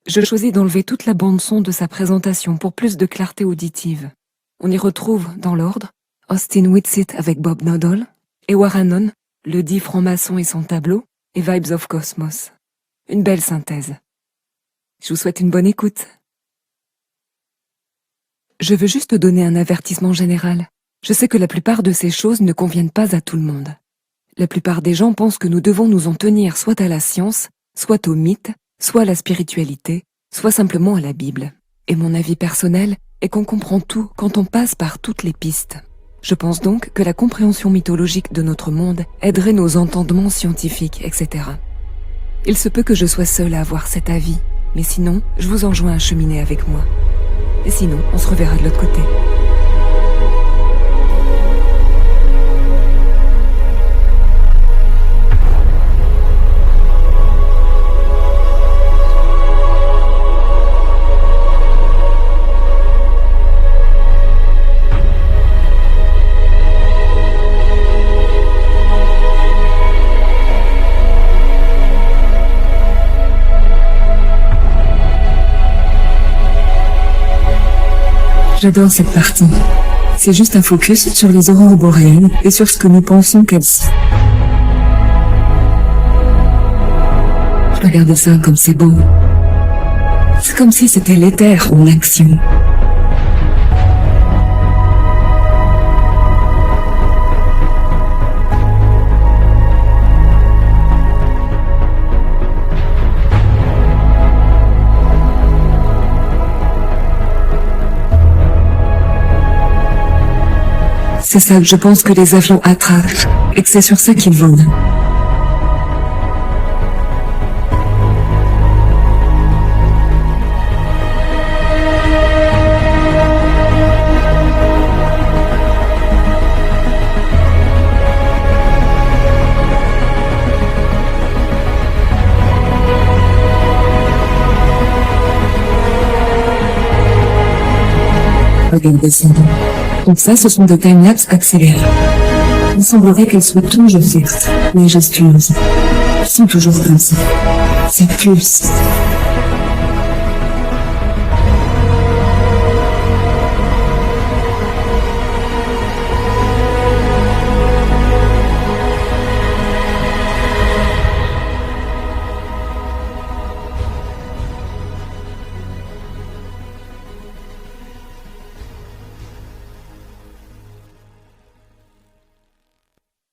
Je choisis d'enlever toute la bande-son de sa présentation pour plus de clarté auditive. On y retrouve, dans l'ordre, Austin Whitsitt avec Bob Noddle, Ewa Hannon, le dit franc-maçon et son tableau, et Vibes of Cosmos. Une belle synthèse. Je vous souhaite une bonne écoute. Je veux juste donner un avertissement général. Je sais que la plupart de ces choses ne conviennent pas à tout le monde. La plupart des gens pensent que nous devons nous en tenir soit à la science, soit au mythe, soit à la spiritualité, soit simplement à la Bible. Et mon avis personnel est qu'on comprend tout quand on passe par toutes les pistes. Je pense donc que la compréhension mythologique de notre monde aiderait nos entendements scientifiques, etc. Il se peut que je sois seule à avoir cet avis, mais sinon, je vous enjoins à cheminer avec moi. Et sinon, on se reverra de l'autre côté. J'adore cette partie. C'est juste un focus sur les aurores boréales et sur ce que nous pensons qu'elles sont. Regardez ça comme c'est beau. C'est comme si c'était l'éther en action. C'est ça que je pense que les avions attrapent, et que c'est sur ça qu'ils volent. Regardez ça. Donc ça, ce sont des timelapses accélérés. Il semblerait qu'elles soient toujours fixes, majestueuses. Elles sont toujours comme ça. Ça pulse.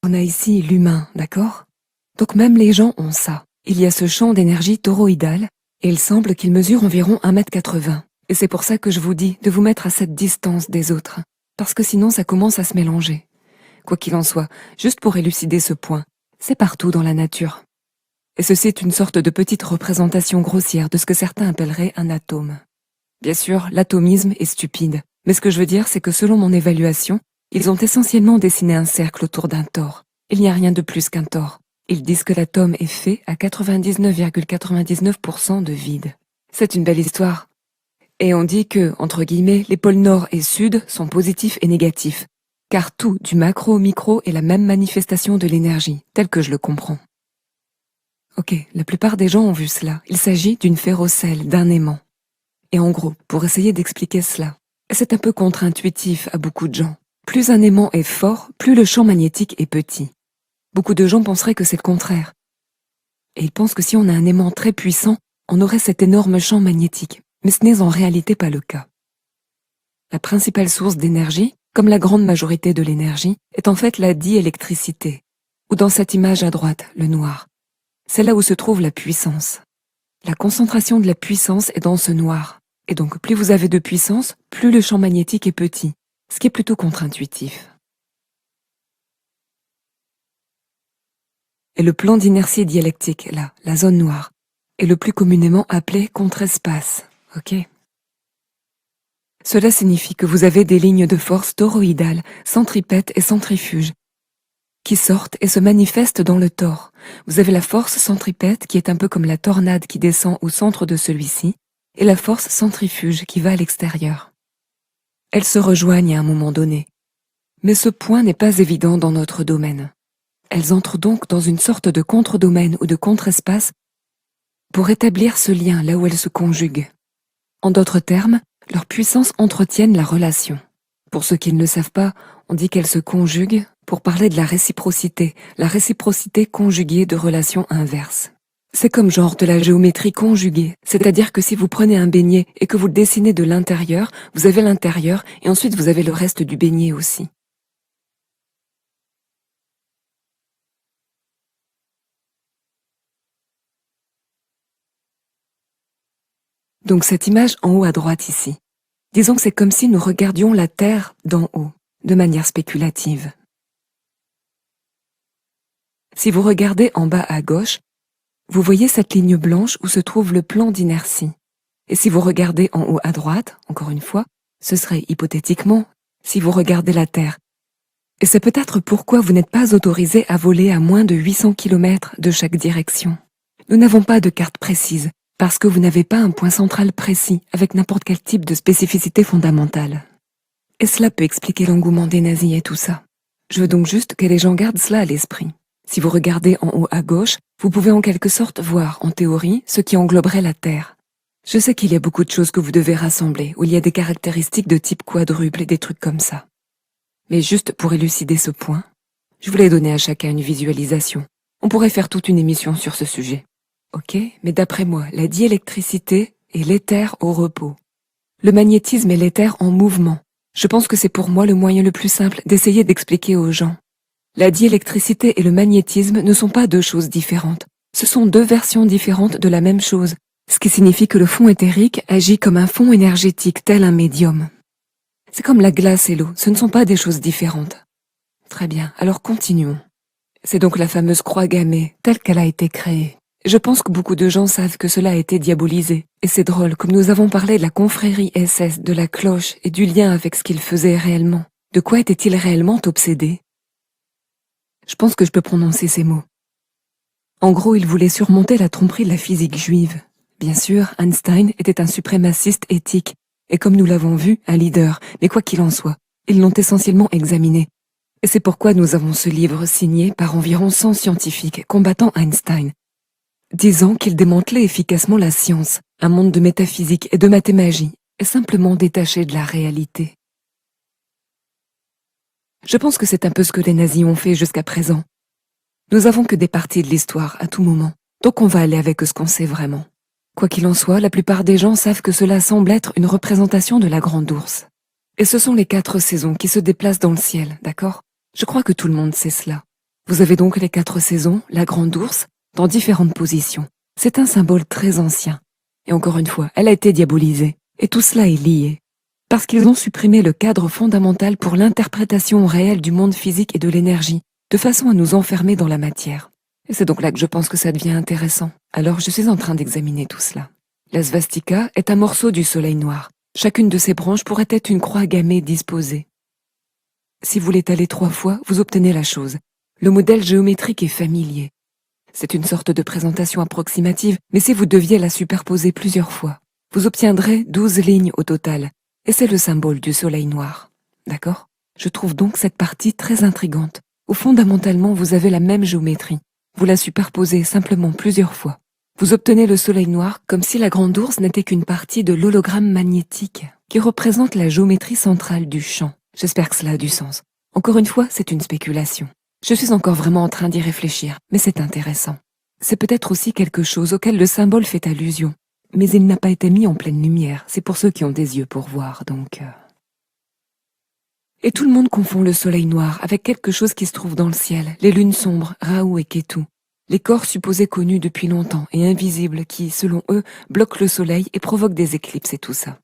On a ici l'humain, d'accord? Donc même les gens ont ça. Il y a ce champ d'énergie toroïdal, et il semble qu'il mesure environ 1,80 m. Et c'est pour ça que je vous dis de vous mettre à cette distance des autres, parce que sinon ça commence à se mélanger. Quoi qu'il en soit, juste pour élucider ce point, c'est partout dans la nature. Et ceci est une sorte de petite représentation grossière de ce que certains appelleraient un atome. Bien sûr, l'atomisme est stupide, mais ce que je veux dire, c'est que selon mon évaluation, ils ont essentiellement dessiné un cercle autour d'un tore. Il n'y a rien de plus qu'un tore. Ils disent que l'atome est fait à 99,99% de vide. C'est une belle histoire. Et on dit que, entre guillemets, les pôles nord et sud sont positifs et négatifs, car tout, du macro au micro, est la même manifestation de l'énergie, telle que je le comprends. Ok, la plupart des gens ont vu cela. Il s'agit d'une ferrocelle, d'un aimant. Et en gros, pour essayer d'expliquer cela, c'est un peu contre-intuitif à beaucoup de gens. Plus un aimant est fort, plus le champ magnétique est petit. Beaucoup de gens penseraient que c'est le contraire. Et ils pensent que si on a un aimant très puissant, on aurait cet énorme champ magnétique. Mais ce n'est en réalité pas le cas. La principale source d'énergie, comme la grande majorité de l'énergie, est en fait la diélectricité, ou dans cette image à droite, le noir. C'est là où se trouve la puissance. La concentration de la puissance est dans ce noir. Et donc plus vous avez de puissance, plus le champ magnétique est petit. Ce qui est plutôt contre-intuitif. Et le plan d'inertie dialectique, là, la zone noire, est le plus communément appelé contre-espace, ok? Cela signifie que vous avez des lignes de force toroïdales, centripètes et centrifuges, qui sortent et se manifestent dans le tore. Vous avez la force centripète qui est un peu comme la tornade qui descend au centre de celui-ci, et la force centrifuge qui va à l'extérieur. Elles se rejoignent à un moment donné. Mais ce point n'est pas évident dans notre domaine. Elles entrent donc dans une sorte de contre-domaine ou de contre-espace pour établir ce lien là où elles se conjuguent. En d'autres termes, leurs puissances entretiennent la relation. Pour ceux qui ne le savent pas, on dit qu'elles se conjuguent pour parler de la réciprocité conjuguée de relations inverses. C'est comme genre de la géométrie conjuguée, c'est-à-dire que si vous prenez un beignet et que vous le dessinez de l'intérieur, vous avez l'intérieur et ensuite vous avez le reste du beignet aussi. Donc cette image en haut à droite ici, disons que c'est comme si nous regardions la Terre d'en haut, de manière spéculative. Si vous regardez en bas à gauche, vous voyez cette ligne blanche où se trouve le plan d'inertie. Et si vous regardez en haut à droite, encore une fois, ce serait hypothétiquement si vous regardez la Terre. Et c'est peut-être pourquoi vous n'êtes pas autorisé à voler à moins de 800 km de chaque direction. Nous n'avons pas de carte précise, parce que vous n'avez pas un point central précis avec n'importe quel type de spécificité fondamentale. Et cela peut expliquer l'engouement des nazis et tout ça. Je veux donc juste que les gens gardent cela à l'esprit. Si vous regardez en haut à gauche, vous pouvez en quelque sorte voir, en théorie, ce qui engloberait la Terre. Je sais qu'il y a beaucoup de choses que vous devez rassembler, où il y a des caractéristiques de type quadruple et des trucs comme ça. Mais juste pour élucider ce point, je voulais donner à chacun une visualisation. On pourrait faire toute une émission sur ce sujet. Ok, mais d'après moi, la diélectricité est l'éther au repos. Le magnétisme est l'éther en mouvement. Je pense que c'est pour moi le moyen le plus simple d'essayer d'expliquer aux gens. La diélectricité et le magnétisme ne sont pas deux choses différentes. Ce sont deux versions différentes de la même chose, ce qui signifie que le fond éthérique agit comme un fond énergétique tel un médium. C'est comme la glace et l'eau, ce ne sont pas des choses différentes. Très bien, alors continuons. C'est donc la fameuse croix gammée, telle qu'elle a été créée. Je pense que beaucoup de gens savent que cela a été diabolisé. Et c'est drôle, comme nous avons parlé de la confrérie SS, de la cloche et du lien avec ce qu'ils faisaient réellement. De quoi étaient-ils réellement obsédés? Je pense que je peux prononcer ces mots. En gros, ils voulaient surmonter la tromperie de la physique juive. Bien sûr, Einstein était un suprémaciste éthique, et comme nous l'avons vu, un leader, mais quoi qu'il en soit, ils l'ont essentiellement examiné. Et c'est pourquoi nous avons ce livre signé par environ 100 scientifiques combattant Einstein, disant qu'il démantelait efficacement la science, un monde de métaphysique et de mathémagie, et simplement détaché de la réalité. Je pense que c'est un peu ce que les nazis ont fait jusqu'à présent. Nous avons que des parties de l'histoire à tout moment, donc on va aller avec ce qu'on sait vraiment. Quoi qu'il en soit, la plupart des gens savent que cela semble être une représentation de la Grande Ourse. Et ce sont les 4 saisons qui se déplacent dans le ciel, d'accord? Je crois que tout le monde sait cela. Vous avez donc les 4 saisons, la Grande Ourse, dans différentes positions. C'est un symbole très ancien. Et encore une fois, elle a été diabolisée. Et tout cela est lié. Parce qu'ils ont supprimé le cadre fondamental pour l'interprétation réelle du monde physique et de l'énergie, de façon à nous enfermer dans la matière. Et c'est donc là que je pense que ça devient intéressant. Alors je suis en train d'examiner tout cela. La svastika est un morceau du soleil noir. Chacune de ses branches pourrait être une croix gammée disposée. Si vous l'étalez 3 fois, vous obtenez la chose. Le modèle géométrique est familier. C'est une sorte de présentation approximative, mais si vous deviez la superposer plusieurs fois, vous obtiendrez 12 lignes au total. Et c'est le symbole du soleil noir. D'accord? Je trouve donc cette partie très intrigante, où fondamentalement vous avez la même géométrie. Vous la superposez simplement plusieurs fois. Vous obtenez le soleil noir comme si la Grande Ourse n'était qu'une partie de l'hologramme magnétique qui représente la géométrie centrale du champ. J'espère que cela a du sens. Encore une fois, c'est une spéculation. Je suis encore vraiment en train d'y réfléchir, mais c'est intéressant. C'est peut-être aussi quelque chose auquel le symbole fait allusion. Mais il n'a pas été mis en pleine lumière, c'est pour ceux qui ont des yeux pour voir, donc... Et tout le monde confond le soleil noir avec quelque chose qui se trouve dans le ciel, les lunes sombres, Raoult et Ketu, les corps supposés connus depuis longtemps et invisibles qui, selon eux, bloquent le soleil et provoquent des éclipses et tout ça.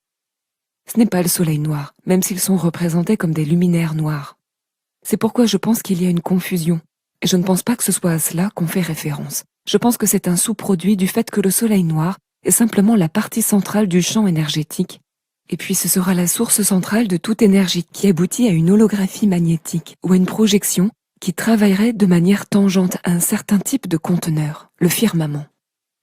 Ce n'est pas le soleil noir, même s'ils sont représentés comme des luminaires noirs. C'est pourquoi je pense qu'il y a une confusion, et je ne pense pas que ce soit à cela qu'on fait référence. Je pense que c'est un sous-produit du fait que le soleil noir est simplement la partie centrale du champ énergétique, et puis ce sera la source centrale de toute énergie qui aboutit à une holographie magnétique ou à une projection qui travaillerait de manière tangente à un certain type de conteneur, le firmament.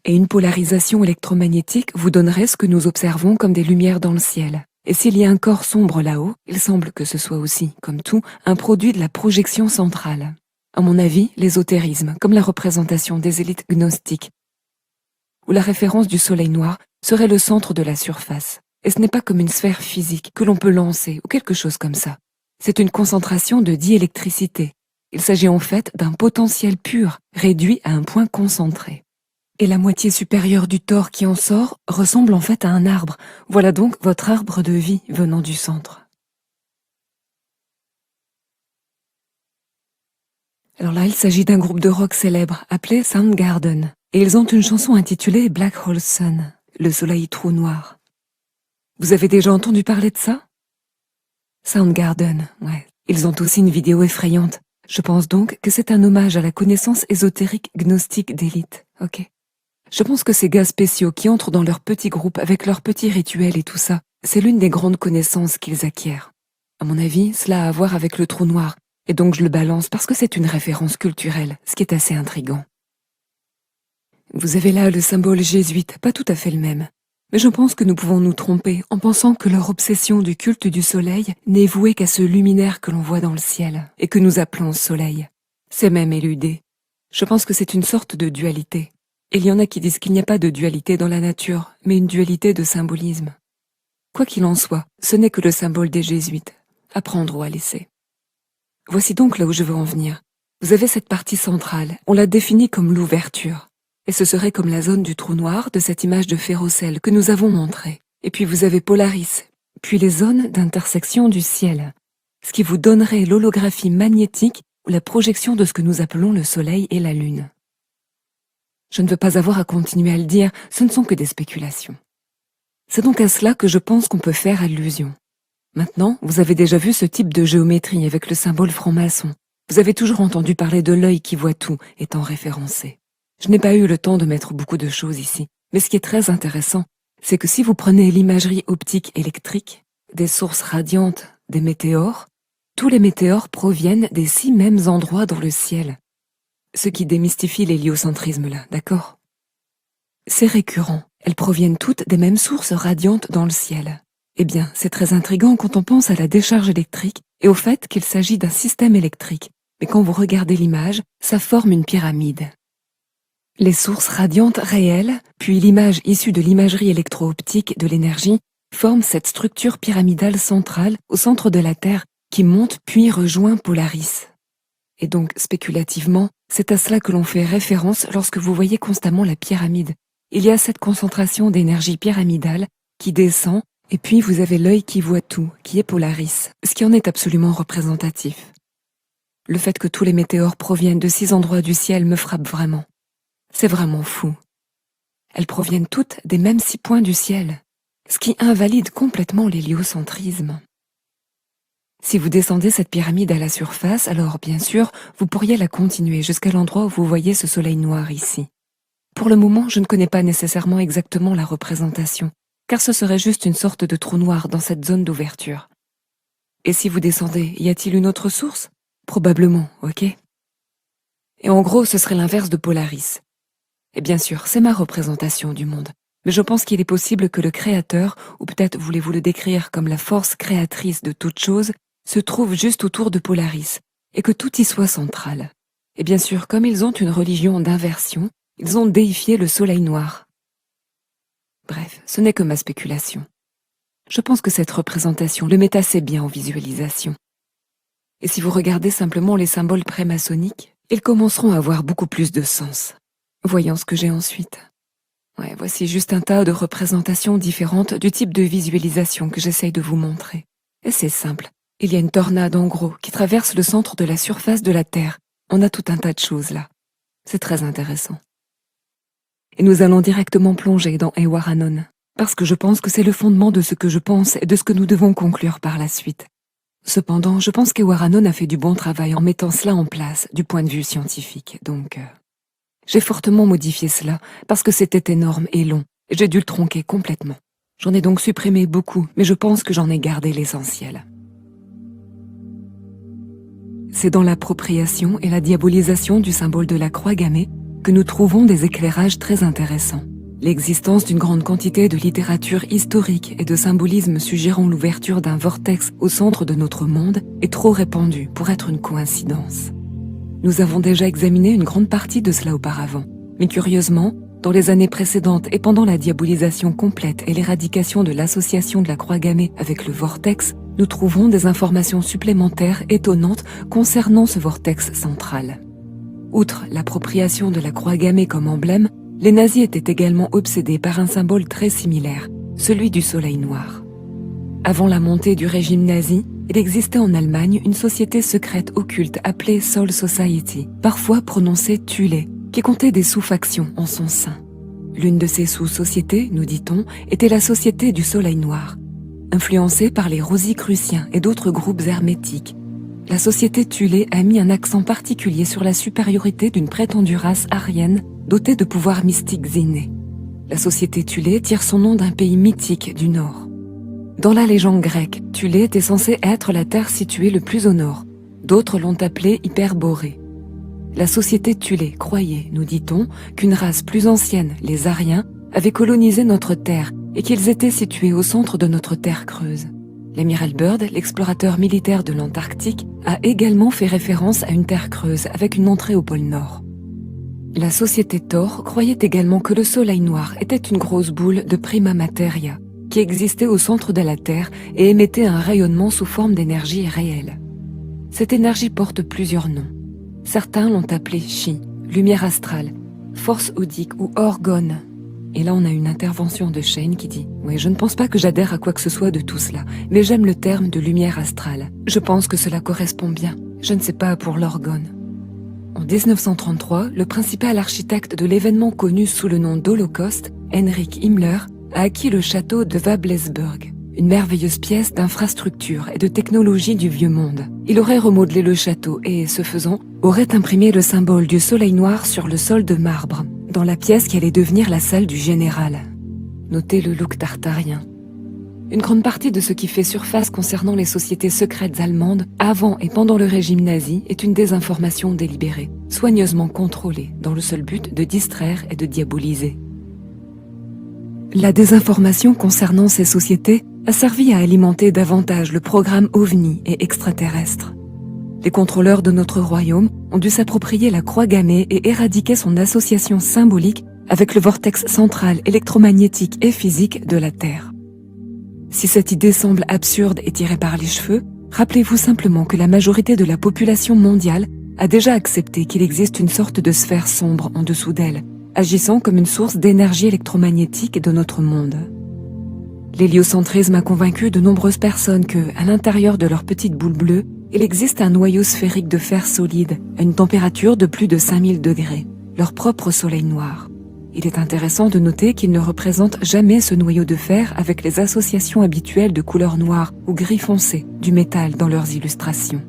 Et une polarisation électromagnétique vous donnerait ce que nous observons comme des lumières dans le ciel. Et s'il y a un corps sombre là-haut, il semble que ce soit aussi, comme tout, un produit de la projection centrale. À mon avis, l'ésotérisme, comme la représentation des élites gnostiques, où la référence du soleil noir serait le centre de la surface. Et ce n'est pas comme une sphère physique que l'on peut lancer ou quelque chose comme ça. C'est une concentration de diélectricité. Il s'agit en fait d'un potentiel pur, réduit à un point concentré. Et la moitié supérieure du tore qui en sort ressemble en fait à un arbre. Voilà donc votre arbre de vie venant du centre. Alors là, il s'agit d'un groupe de rock célèbre appelé Soundgarden. Et ils ont une chanson intitulée Black Hole Sun, le soleil trou noir. Vous avez déjà entendu parler de ça? Soundgarden, ouais. Ils ont aussi une vidéo effrayante. Je pense donc que c'est un hommage à la connaissance ésotérique gnostique d'élite, ok? Je pense que ces gars spéciaux qui entrent dans leur petit groupe avec leurs petits rituels et tout ça, c'est l'une des grandes connaissances qu'ils acquièrent. À mon avis, cela a à voir avec le trou noir, et donc je le balance parce que c'est une référence culturelle, ce qui est assez intriguant. Vous avez là le symbole jésuite, pas tout à fait le même. Mais je pense que nous pouvons nous tromper en pensant que leur obsession du culte du soleil n'est vouée qu'à ce luminaire que l'on voit dans le ciel, et que nous appelons soleil. C'est même éludé. Je pense que c'est une sorte de dualité. Il y en a qui disent qu'il n'y a pas de dualité dans la nature, mais une dualité de symbolisme. Quoi qu'il en soit, ce n'est que le symbole des jésuites, à prendre ou à laisser. Voici donc là où je veux en venir. Vous avez cette partie centrale, on la définit comme l'ouverture. Et ce serait comme la zone du trou noir de cette image de Ferrocelle que nous avons montrée. Et puis vous avez Polaris, puis les zones d'intersection du ciel, ce qui vous donnerait l'holographie magnétique ou la projection de ce que nous appelons le Soleil et la Lune. Je ne veux pas avoir à continuer à le dire, ce ne sont que des spéculations. C'est donc à cela que je pense qu'on peut faire allusion. Maintenant, vous avez déjà vu ce type de géométrie avec le symbole franc-maçon. Vous avez toujours entendu parler de l'œil qui voit tout étant référencé. Je n'ai pas eu le temps de mettre beaucoup de choses ici, mais ce qui est très intéressant, c'est que si vous prenez l'imagerie optique électrique, des sources radiantes, des météores, tous les météores proviennent des 6 mêmes endroits dans le ciel. Ce qui démystifie l'héliocentrisme là, d'accord? C'est récurrent, elles proviennent toutes des mêmes sources radiantes dans le ciel. Eh bien, c'est très intriguant quand on pense à la décharge électrique et au fait qu'il s'agit d'un système électrique. Mais quand vous regardez l'image, ça forme une pyramide. Les sources radiantes réelles, puis l'image issue de l'imagerie électro-optique de l'énergie, forment cette structure pyramidale centrale au centre de la Terre qui monte puis rejoint Polaris. Et donc, spéculativement, c'est à cela que l'on fait référence lorsque vous voyez constamment la pyramide. Il y a cette concentration d'énergie pyramidale qui descend, et puis vous avez l'œil qui voit tout, qui est Polaris, ce qui en est absolument représentatif. Le fait que tous les météores proviennent de 6 endroits du ciel me frappe vraiment. C'est vraiment fou. Elles proviennent toutes des mêmes 6 points du ciel, ce qui invalide complètement l'héliocentrisme. Si vous descendez cette pyramide à la surface, alors bien sûr, vous pourriez la continuer jusqu'à l'endroit où vous voyez ce soleil noir ici. Pour le moment, je ne connais pas nécessairement exactement la représentation, car ce serait juste une sorte de trou noir dans cette zone d'ouverture. Et si vous descendez, y a-t-il une autre source? Probablement, ok? Et en gros, ce serait l'inverse de Polaris. Et bien sûr, c'est ma représentation du monde. Mais je pense qu'il est possible que le créateur, ou peut-être voulez-vous le décrire comme la force créatrice de toute chose, se trouve juste autour de Polaris, et que tout y soit central. Et bien sûr, comme ils ont une religion d'inversion, ils ont déifié le soleil noir. Bref, ce n'est que ma spéculation. Je pense que cette représentation le met assez bien en visualisation. Et si vous regardez simplement les symboles prémaçonniques, ils commenceront à avoir beaucoup plus de sens. Voyons ce que j'ai ensuite. Ouais, voici juste un tas de représentations différentes du type de visualisation que j'essaye de vous montrer. Et c'est simple. Il y a une tornade en gros qui traverse le centre de la surface de la Terre. On a tout un tas de choses là. C'est très intéressant. Et nous allons directement plonger dans Ewaranon, parce que je pense que c'est le fondement de ce que je pense et de ce que nous devons conclure par la suite. Cependant, je pense qu'Ewaranon a fait du bon travail en mettant cela en place du point de vue scientifique, donc... J'ai fortement modifié cela parce que c'était énorme et long, et j'ai dû le tronquer complètement. J'en ai donc supprimé beaucoup, mais je pense que j'en ai gardé l'essentiel. C'est dans l'appropriation et la diabolisation du symbole de la croix gammée que nous trouvons des éclairages très intéressants. L'existence d'une grande quantité de littérature historique et de symbolisme suggérant l'ouverture d'un vortex au centre de notre monde est trop répandue pour être une coïncidence. Nous avons déjà examiné une grande partie de cela auparavant, mais curieusement, Dans les années précédentes et pendant la diabolisation complète et l'éradication de l'association de la croix gammée avec le vortex, nous trouvons des informations supplémentaires étonnantes concernant ce vortex central. Outre l'appropriation de la croix gammée comme emblème, les nazis étaient également obsédés par un symbole très similaire, celui du soleil noir. Avant la montée du régime nazi, il existait en Allemagne une société secrète occulte appelée Soul Society, parfois prononcée Thule, qui comptait des sous-factions en son sein. L'une de ces sous-sociétés, nous dit-on, était la Société du Soleil Noir. Influencée par les Rosicruciens et d'autres groupes hermétiques, la Société Thule a mis un accent particulier sur la supériorité d'une prétendue race aryenne dotée de pouvoirs mystiques innés. La Société Thule tire son nom d'un pays mythique du Nord. Dans la légende grecque, Thule était censée être la terre située le plus au nord. D'autres l'ont appelée Hyperborée. La société Thule croyait, nous dit-on, qu'une race plus ancienne, les Aryens, avait colonisé notre terre et qu'ils étaient situés au centre de notre terre creuse. L'amiral Byrd, l'explorateur militaire de l'Antarctique, a également fait référence à une terre creuse avec une entrée au pôle Nord. La société Thor croyait également que le soleil noir était une grosse boule de prima materia qui existait au centre de la Terre et émettait un rayonnement sous forme d'énergie réelle. Cette énergie porte plusieurs noms. Certains l'ont appelée Chi, lumière astrale, force odique ou orgone. Et là on a une intervention de Shane qui dit « Oui, je ne pense pas que j'adhère à quoi que ce soit de tout cela, mais j'aime le terme de lumière astrale. Je pense que cela correspond bien. Je ne sais pas pour l'orgone. » En 1933, le principal architecte de l'événement connu sous le nom d'Holocauste, Heinrich Himmler, a acquis le château de Wawelsburg, une merveilleuse pièce d'infrastructure et de technologie du vieux monde. Il aurait remodelé le château et, ce faisant, aurait imprimé le symbole du soleil noir sur le sol de marbre, dans la pièce qui allait devenir la salle du général. Notez le look tartarien. Une grande partie de ce qui fait surface concernant les sociétés secrètes allemandes avant et pendant le régime nazi est une désinformation délibérée, soigneusement contrôlée, dans le seul but de distraire et de diaboliser. La désinformation concernant ces sociétés a servi à alimenter davantage le programme OVNI et extraterrestre. Les contrôleurs de notre royaume ont dû s'approprier la croix gammée et éradiquer son association symbolique avec le vortex central électromagnétique et physique de la Terre. Si cette idée semble absurde et tirée par les cheveux, rappelez-vous simplement que la majorité de la population mondiale a déjà accepté qu'il existe une sorte de sphère sombre en dessous d'elle, agissant comme une source d'énergie électromagnétique de notre monde. L'héliocentrisme a convaincu de nombreuses personnes que, à l'intérieur de leur petite boule bleue, il existe un noyau sphérique de fer solide à une température de plus de 5000 degrés, leur propre soleil noir. Il est intéressant de noter qu'ils ne représentent jamais ce noyau de fer avec les associations habituelles de couleur noire ou gris foncé du métal dans leurs illustrations.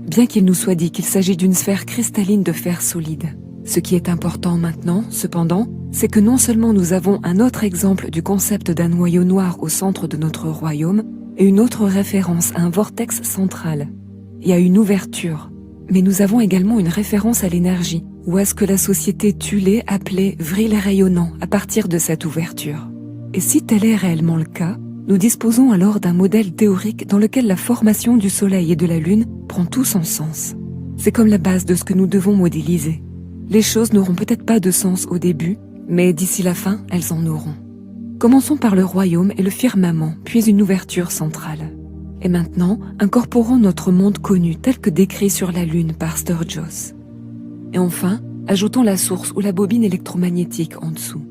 Bien qu'il nous soit dit qu'il s'agit d'une sphère cristalline de fer solide. Ce qui est important maintenant, cependant, c'est que non seulement nous avons un autre exemple du concept d'un noyau noir au centre de notre royaume et une autre référence à un vortex central et à une ouverture, mais nous avons également une référence à l'énergie ou à ce que la société Thule appelait vril rayonnant à partir de cette ouverture. Et si tel est réellement le cas, nous disposons alors d'un modèle théorique dans lequel la formation du Soleil et de la Lune prend tout son sens. C'est comme la base de ce que nous devons modéliser. Les choses n'auront peut-être pas de sens au début, mais d'ici la fin, elles en auront. Commençons par le royaume et le firmament, puis une ouverture centrale. Et maintenant, incorporons notre monde connu tel que décrit sur la Lune par Sturgis. Et enfin, ajoutons la source ou la bobine électromagnétique en dessous.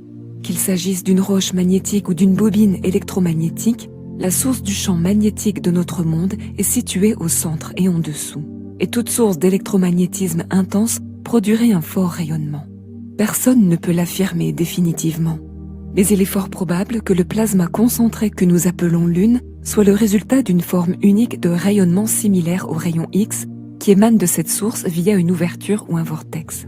Qu'il s'agisse d'une roche magnétique ou d'une bobine électromagnétique, la source du champ magnétique de notre monde est située au centre et en dessous. Et toute source d'électromagnétisme intense produirait un fort rayonnement. Personne ne peut l'affirmer définitivement. Mais il est fort probable que le plasma concentré que nous appelons Lune soit le résultat d'une forme unique de rayonnement similaire au rayon X qui émane de cette source via une ouverture ou un vortex.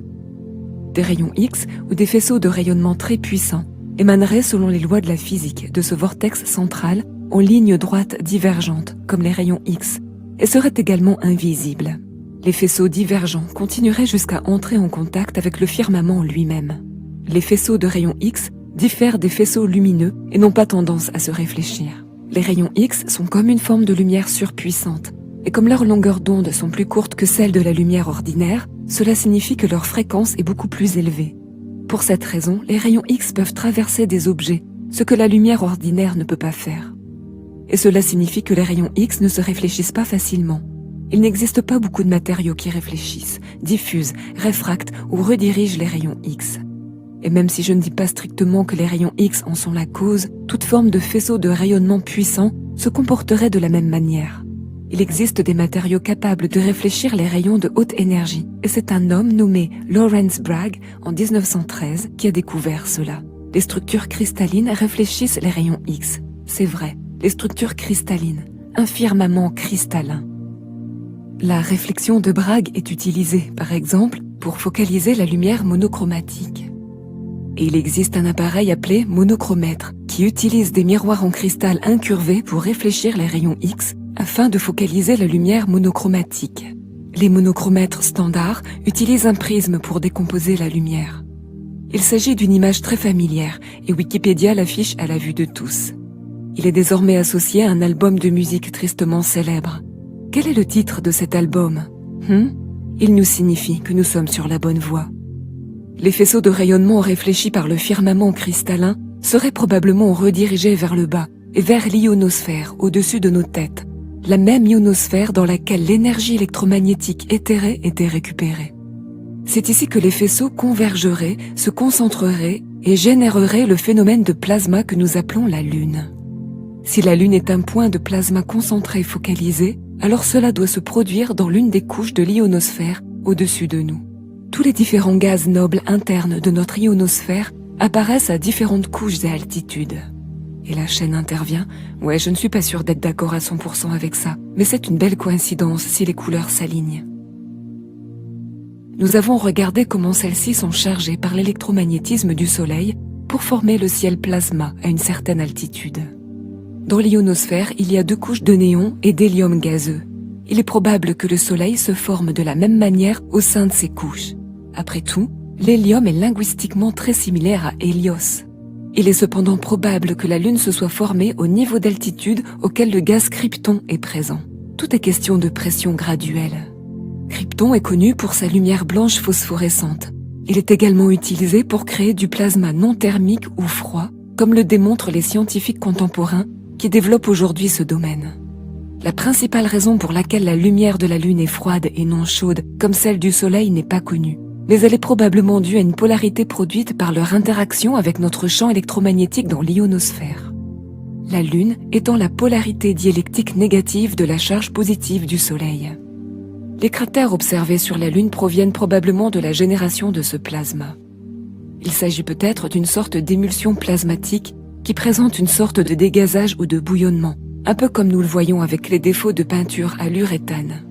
Des rayons X ou des faisceaux de rayonnement très puissants émaneraient selon les lois de la physique de ce vortex central en ligne droite divergente comme les rayons X et seraient également invisibles. Les faisceaux divergents continueraient jusqu'à entrer en contact avec le firmament lui-même. Les faisceaux de rayons X diffèrent des faisceaux lumineux et n'ont pas tendance à se réfléchir. Les rayons X sont comme une forme de lumière surpuissante, et comme leurs longueurs d'onde sont plus courtes que celles de la lumière ordinaire, cela signifie que leur fréquence est beaucoup plus élevée. Pour cette raison, les rayons X peuvent traverser des objets, ce que la lumière ordinaire ne peut pas faire. Et cela signifie que les rayons X ne se réfléchissent pas facilement. Il n'existe pas beaucoup de matériaux qui réfléchissent, diffusent, réfractent ou redirigent les rayons X. Et même si je ne dis pas strictement que les rayons X en sont la cause, toute forme de faisceau de rayonnement puissant se comporterait de la même manière. Il existe des matériaux capables de réfléchir les rayons de haute énergie, et c'est un homme nommé Lawrence Bragg en 1913 qui a découvert cela. Les structures cristallines réfléchissent les rayons X. C'est vrai, les structures cristallines, un firmament cristallin. La réflexion de Bragg est utilisée, par exemple, pour focaliser la lumière monochromatique. Et il existe un appareil appelé monochromètre, qui utilise des miroirs en cristal incurvés pour réfléchir les rayons X afin de focaliser la lumière monochromatique. Les monochromètres standards utilisent un prisme pour décomposer la lumière. Il s'agit d'une image très familière et Wikipédia l'affiche à la vue de tous. Il est désormais associé à un album de musique tristement célèbre. Quel est le titre de cet album? Il nous signifie que nous sommes sur la bonne voie. Les faisceaux de rayonnement réfléchis par le firmament cristallin seraient probablement redirigés vers le bas et vers l'ionosphère au-dessus de nos têtes, la même ionosphère dans laquelle l'énergie électromagnétique éthérée était récupérée. C'est ici que les faisceaux convergeraient, se concentreraient et généreraient le phénomène de plasma que nous appelons la Lune. Si la Lune est un point de plasma concentré focalisé, alors cela doit se produire dans l'une des couches de l'ionosphère au-dessus de nous. Tous les différents gaz nobles internes de notre ionosphère apparaissent à différentes couches et altitudes. Et la chaîne intervient. Ouais, je ne suis pas sûre d'être d'accord à 100% avec ça, mais c'est une belle coïncidence si les couleurs s'alignent. Nous avons regardé comment celles-ci sont chargées par l'électromagnétisme du Soleil pour former le ciel plasma à une certaine altitude. Dans l'ionosphère, il y a 2 couches de néon et d'hélium gazeux. Il est probable que le Soleil se forme de la même manière au sein de ces couches. Après tout, l'hélium est linguistiquement très similaire à Hélios. Il est cependant probable que la Lune se soit formée au niveau d'altitude auquel le gaz krypton est présent. Tout est question de pression graduelle. Krypton est connu pour sa lumière blanche phosphorescente. Il est également utilisé pour créer du plasma non thermique ou froid, comme le démontrent les scientifiques contemporains qui développent aujourd'hui ce domaine. La principale raison pour laquelle la lumière de la Lune est froide et non chaude, comme celle du Soleil, n'est pas connue, mais elle est probablement due à une polarité produite par leur interaction avec notre champ électromagnétique dans l'ionosphère. La Lune étant la polarité diélectrique négative de la charge positive du Soleil. Les cratères observés sur la Lune proviennent probablement de la génération de ce plasma. Il s'agit peut-être d'une sorte d'émulsion plasmatique qui présente une sorte de dégazage ou de bouillonnement, un peu comme nous le voyons avec les défauts de peinture à l'uréthane.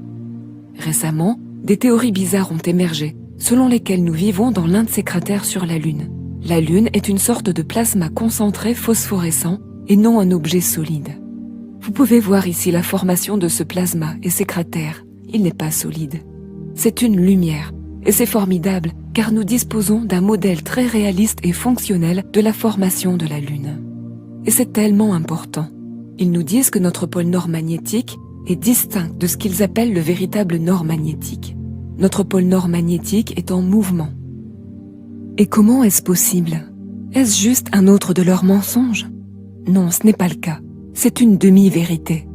Récemment, des théories bizarres ont émergé, selon lesquelles nous vivons dans l'un de ces cratères sur la Lune. La Lune est une sorte de plasma concentré phosphorescent et non un objet solide. Vous pouvez voir ici la formation de ce plasma et ses cratères. Il n'est pas solide. C'est une lumière, et c'est formidable car nous disposons d'un modèle très réaliste et fonctionnel de la formation de la Lune. Et c'est tellement important. Ils nous disent que notre pôle nord magnétique est distinct de ce qu'ils appellent le véritable nord magnétique. Notre pôle nord magnétique est en mouvement. Et comment est-ce possible? Est-ce juste un autre de leurs mensonges? Non, ce n'est pas le cas. C'est une demi-vérité.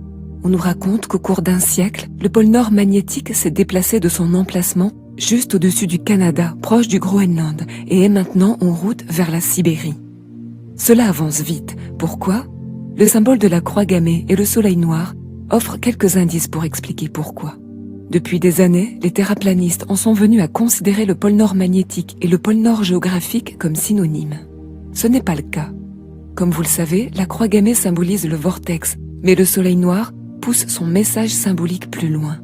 On nous raconte qu'au cours d'un siècle, le pôle nord magnétique s'est déplacé de son emplacement juste au-dessus du Canada, proche du Groenland, et est maintenant en route vers la Sibérie. Cela avance vite. Pourquoi? Le symbole de la croix gammée et le soleil noir offrent quelques indices pour expliquer pourquoi. Depuis des années, les terraplanistes en sont venus à considérer le pôle nord magnétique et le pôle nord géographique comme synonymes. Ce n'est pas le cas. Comme vous le savez, la croix gammée symbolise le vortex, mais le soleil noir pousse son message symbolique plus loin.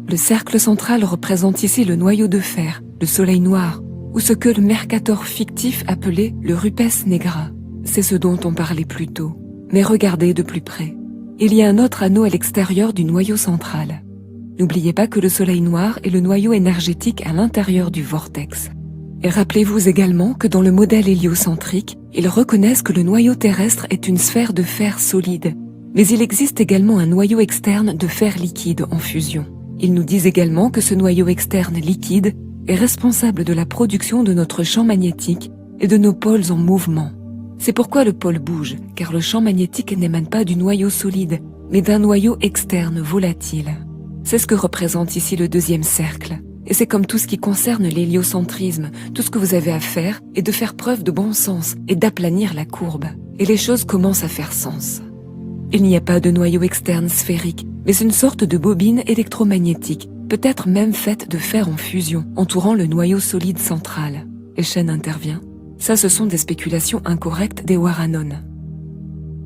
Le cercle central représente ici le noyau de fer, le soleil noir, ou ce que le Mercator fictif appelait le Rupes Negra. C'est ce dont on parlait plus tôt. Mais regardez de plus près. Il y a un autre anneau à l'extérieur du noyau central. N'oubliez pas que le soleil noir est le noyau énergétique à l'intérieur du vortex. Et rappelez-vous également que dans le modèle héliocentrique, ils reconnaissent que le noyau terrestre est une sphère de fer solide. Mais il existe également un noyau externe de fer liquide en fusion. Ils nous disent également que ce noyau externe liquide est responsable de la production de notre champ magnétique et de nos pôles en mouvement. C'est pourquoi le pôle bouge, car le champ magnétique n'émane pas du noyau solide, mais d'un noyau externe volatile. C'est ce que représente ici le deuxième cercle. Et c'est comme tout ce qui concerne l'héliocentrisme, tout ce que vous avez à faire est de faire preuve de bon sens et d'aplanir la courbe. Et les choses commencent à faire sens. Il n'y a pas de noyau externe sphérique, mais une sorte de bobine électromagnétique, peut-être même faite de fer en fusion, entourant le noyau solide central. Et Shen intervient. Ça, ce sont des spéculations incorrectes des Waranon.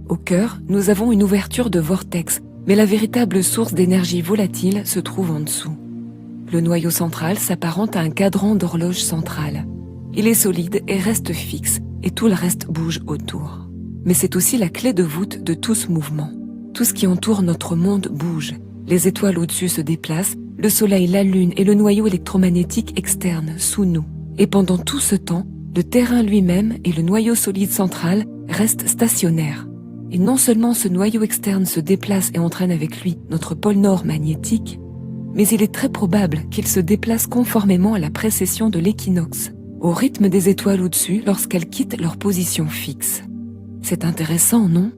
Au cœur, nous avons une ouverture de vortex, mais la véritable source d'énergie volatile se trouve en dessous. Le noyau central s'apparente à un cadran d'horloge centrale. Il est solide et reste fixe, et tout le reste bouge autour. Mais c'est aussi la clé de voûte de tout ce mouvement. Tout ce qui entoure notre monde bouge. Les étoiles au-dessus se déplacent, le soleil, la lune et le noyau électromagnétique externe sous nous. Et pendant tout ce temps, le terrain lui-même et le noyau solide central restent stationnaires. Et non seulement ce noyau externe se déplace et entraîne avec lui notre pôle nord magnétique, mais il est très probable qu'il se déplace conformément à la précession de l'équinoxe, au rythme des étoiles au-dessus lorsqu'elles quittent leur position fixe. C'est intéressant, non?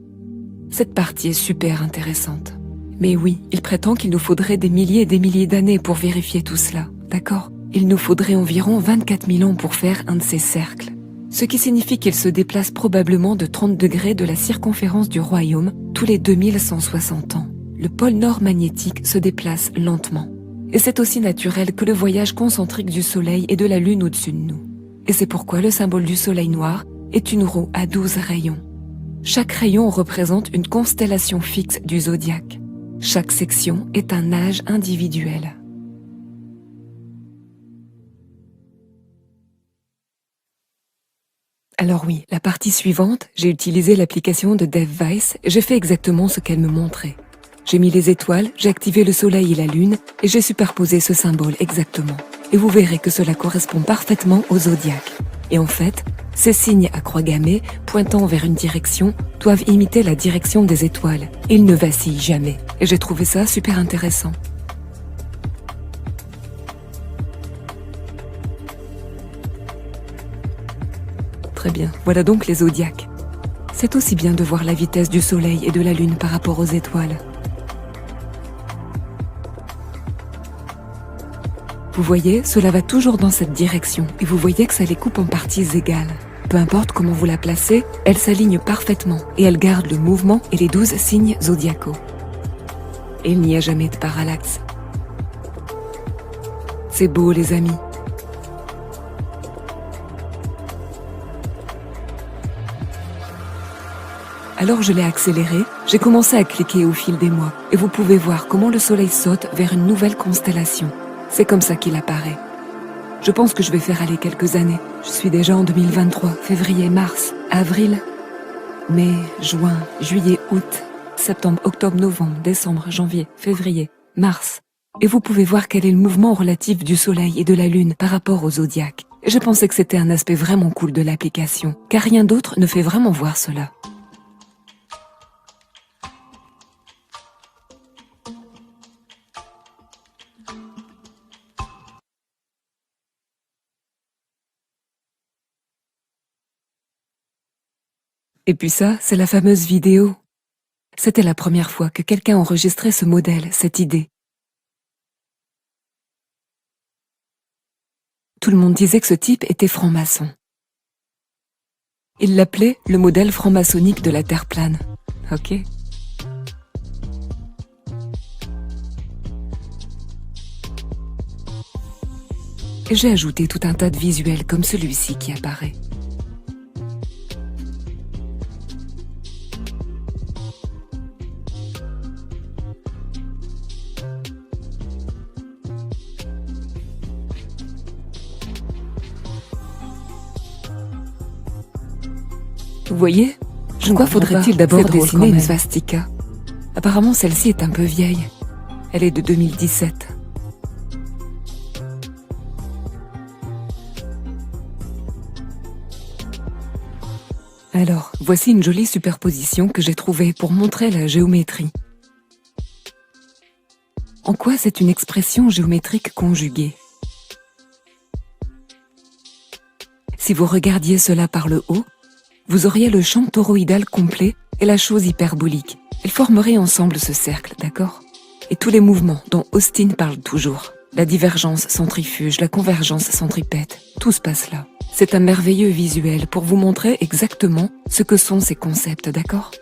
Cette partie est super intéressante. Mais oui, il prétend qu'il nous faudrait des milliers et des milliers d'années pour vérifier tout cela, d'accord? Il nous faudrait environ 24 000 ans pour faire un de ces cercles. Ce qui signifie qu'il se déplace probablement de 30 degrés de la circonférence du royaume tous les 2160 ans. Le pôle nord magnétique se déplace lentement. Et c'est aussi naturel que le voyage concentrique du soleil et de la lune au-dessus de nous. Et c'est pourquoi le symbole du soleil noir est une roue à 12 rayons. Chaque rayon représente une constellation fixe du zodiaque. Chaque section est un âge individuel. Alors oui, la partie suivante, j'ai utilisé l'application de DevVice et j'ai fait exactement ce qu'elle me montrait. J'ai mis les étoiles, j'ai activé le soleil et la lune et j'ai superposé ce symbole exactement. Et vous verrez que cela correspond parfaitement au zodiaque. Et en fait, ces signes à croix gammée, pointant vers une direction, doivent imiter la direction des étoiles. Ils ne vacillent jamais. Et j'ai trouvé ça super intéressant. Très bien, voilà donc les zodiaques. C'est aussi bien de voir la vitesse du soleil et de la lune par rapport aux étoiles. Vous voyez, cela va toujours dans cette direction et vous voyez que ça les coupe en parties égales. Peu importe comment vous la placez, elle s'aligne parfaitement et elle garde le mouvement et les 12 signes zodiacaux. Et il n'y a jamais de parallaxe. C'est beau les amis. Alors je l'ai accéléré, j'ai commencé à cliquer au fil des mois et vous pouvez voir comment le soleil saute vers une nouvelle constellation. C'est comme ça qu'il apparaît. Je pense que je vais faire aller quelques années. Je suis déjà en 2023, février, mars, avril, mai, juin, juillet, août, septembre, octobre, novembre, décembre, janvier, février, mars. Et vous pouvez voir quel est le mouvement relatif du soleil et de la lune par rapport au zodiaque. Et je pensais que c'était un aspect vraiment cool de l'application, car rien d'autre ne fait vraiment voir cela. Et puis ça, c'est la fameuse vidéo. C'était la première fois que quelqu'un enregistrait ce modèle, cette idée. Tout le monde disait que ce type était franc-maçon. Il l'appelait le modèle franc-maçonnique de la Terre plane. Ok. Et j'ai ajouté tout un tas de visuels comme celui-ci qui apparaît. Vous voyez? Pourquoi faudrait-il d'abord dessiner une svastika? Apparemment, celle-ci est un peu vieille. Elle est de 2017. Alors, voici une jolie superposition que j'ai trouvée pour montrer la géométrie. En quoi c'est une expression géométrique conjuguée? Si vous regardiez cela par le haut, vous auriez le champ toroïdal complet et la chose hyperbolique. Elles formeraient ensemble ce cercle, d'accord? Et tous les mouvements dont Austin parle toujours, la divergence centrifuge, la convergence centripète, tout se passe là. C'est un merveilleux visuel pour vous montrer exactement ce que sont ces concepts, d'accord?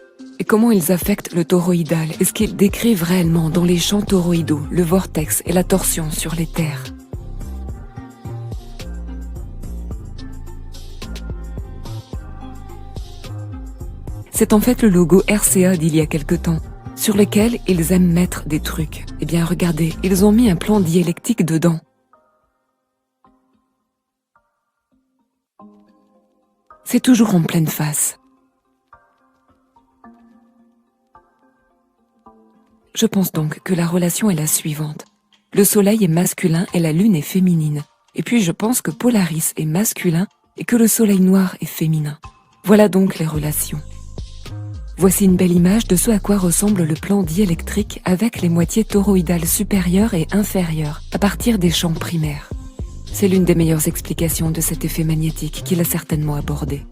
Et comment ils affectent le toroïdal et ce qu'ils décrivent réellement dans les champs toroïdaux, le vortex et la torsion sur les terres. C'est en fait le logo RCA d'il y a quelque temps, sur lequel ils aiment mettre des trucs. Eh bien regardez, ils ont mis un plan diélectrique dedans. C'est toujours en pleine face. Je pense donc que la relation est la suivante. Le soleil est masculin et la lune est féminine. Et puis je pense que Polaris est masculin et que le soleil noir est féminin. Voilà donc les relations. Voici une belle image de ce à quoi ressemble le plan diélectrique avec les moitiés toroïdales supérieures et inférieures à partir des champs primaires. C'est l'une des meilleures explications de cet effet magnétique qu'il a certainement abordé.